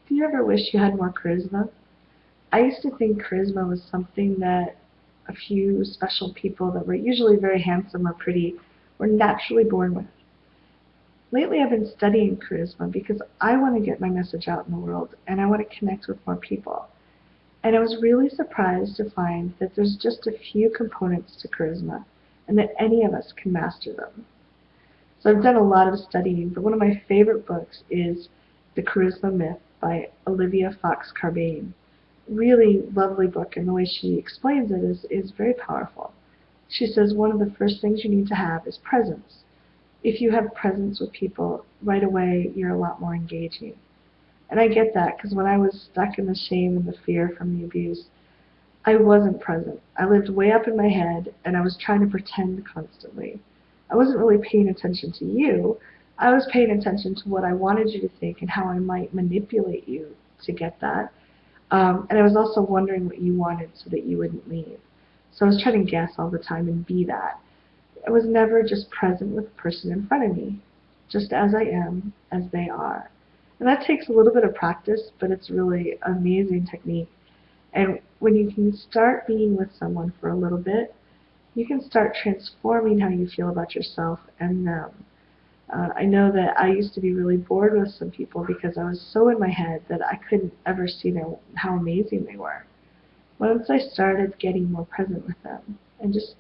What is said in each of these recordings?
Do you ever wish you had more charisma? I used to think charisma was something that a few special people that were usually very handsome or pretty were naturally born with. Lately I've been studying charisma because I want to get my message out in the world and I want to connect with more people. And I was really surprised to find that there's just a few components to charisma and that any of us can master them. So I've done a lot of studying, but one of my favorite books is The Charisma Myth by Olivia Fox Cabane. Really lovely book, and the way she explains it is very powerful. She says one of the first things you need to have is presence. If you have presence with people, right away you're a lot more engaging. And I get that because when I was stuck in the shame and the fear from the abuse, I wasn't present. I lived way up in my head and I was trying to pretend constantly. I wasn't really paying attention to you. I was paying attention to what I wanted you to think and how I might manipulate you to get that. And I was also wondering what you wanted so that you wouldn't leave. So I was trying to guess all the time and be that. I was never just present with the person in front of me, just as I am, as they are. And that takes a little bit of practice, but it's really an amazing technique. And when you can start being with someone for a little bit, you can start transforming how you feel about yourself and them. I know that I used to be really bored with some people because I was so in my head that I couldn't ever see how amazing they were. Once I started getting more present with them and just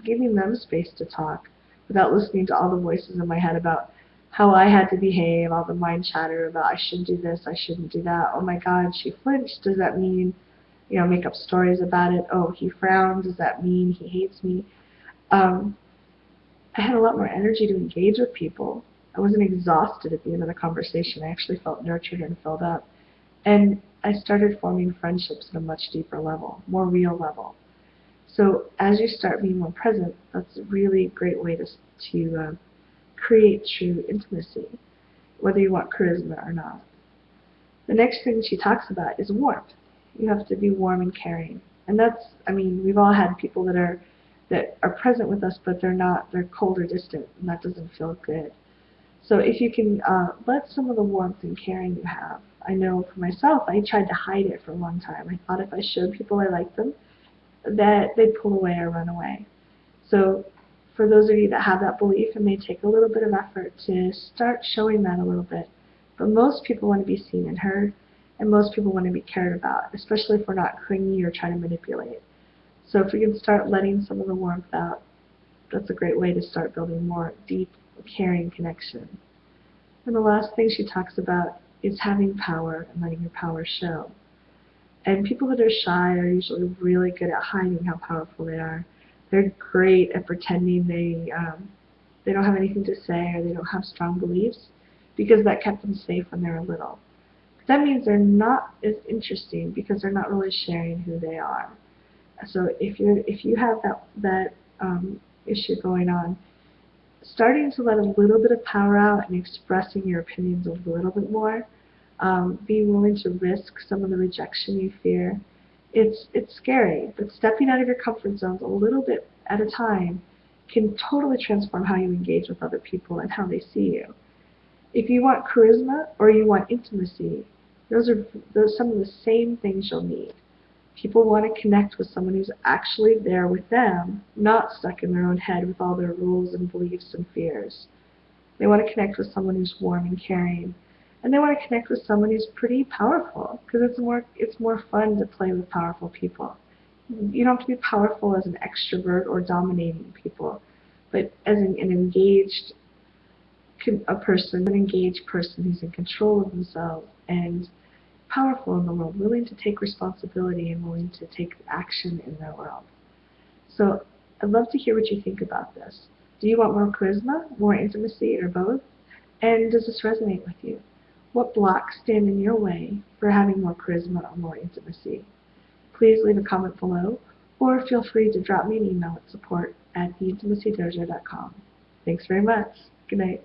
giving them space to talk without listening to all the voices in my head about how I had to behave, all the mind chatter about I should do this, I shouldn't do that. Oh my God, she flinched. Does that mean, make up stories about it? Oh, he frowned. Does that mean he hates me? I had a lot more energy to engage with people. I wasn't exhausted at the end of the conversation. I actually felt nurtured and filled up. And I started forming friendships at a much deeper level, more real level. So as you start being more present, that's a really great way to create true intimacy, whether you want charisma or not. The next thing she talks about is warmth. You have to be warm and caring. And we've all had people that are present with us, but they're cold or distant, and that doesn't feel good. So if you can let some of the warmth and caring you have. I know for myself, I tried to hide it for a long time. I thought if I showed people I liked them, that they'd pull away or run away. So for those of you that have that belief, it may take a little bit of effort to start showing that a little bit. But most people want to be seen and heard, and most people want to be cared about, especially if we're not clingy or trying to manipulate. So if we can start letting some of the warmth out, that's a great way to start building more deep, caring connection. And the last thing she talks about is having power and letting your power show. And people that are shy are usually really good at hiding how powerful they are. They're great at pretending they don't have anything to say or they don't have strong beliefs because that kept them safe when they were little. That means they're not as interesting because they're not really sharing who they are. So if you have that issue going on, starting to let a little bit of power out and expressing your opinions a little bit more, being willing to risk some of the rejection you fear, it's scary, but stepping out of your comfort zones a little bit at a time can totally transform how you engage with other people and how they see you. If you want charisma or you want intimacy, those are some of the same things you'll need. People want to connect with someone who's actually there with them, not stuck in their own head with all their rules and beliefs and fears. They want to connect with someone who's warm and caring. And they want to connect with someone who's pretty powerful, because it's more fun to play with powerful people. You don't have to be powerful as an extrovert or dominating people, but as an engaged person who's in control of themselves and powerful in the world, willing to take responsibility and willing to take action in their world. So I'd love to hear what you think about this. Do you want more charisma, more intimacy, or both? And does this resonate with you? What blocks stand in your way for having more charisma or more intimacy? Please leave a comment below, or feel free to drop me an email at support@theintimacydojo.com. Thanks very much. Good night.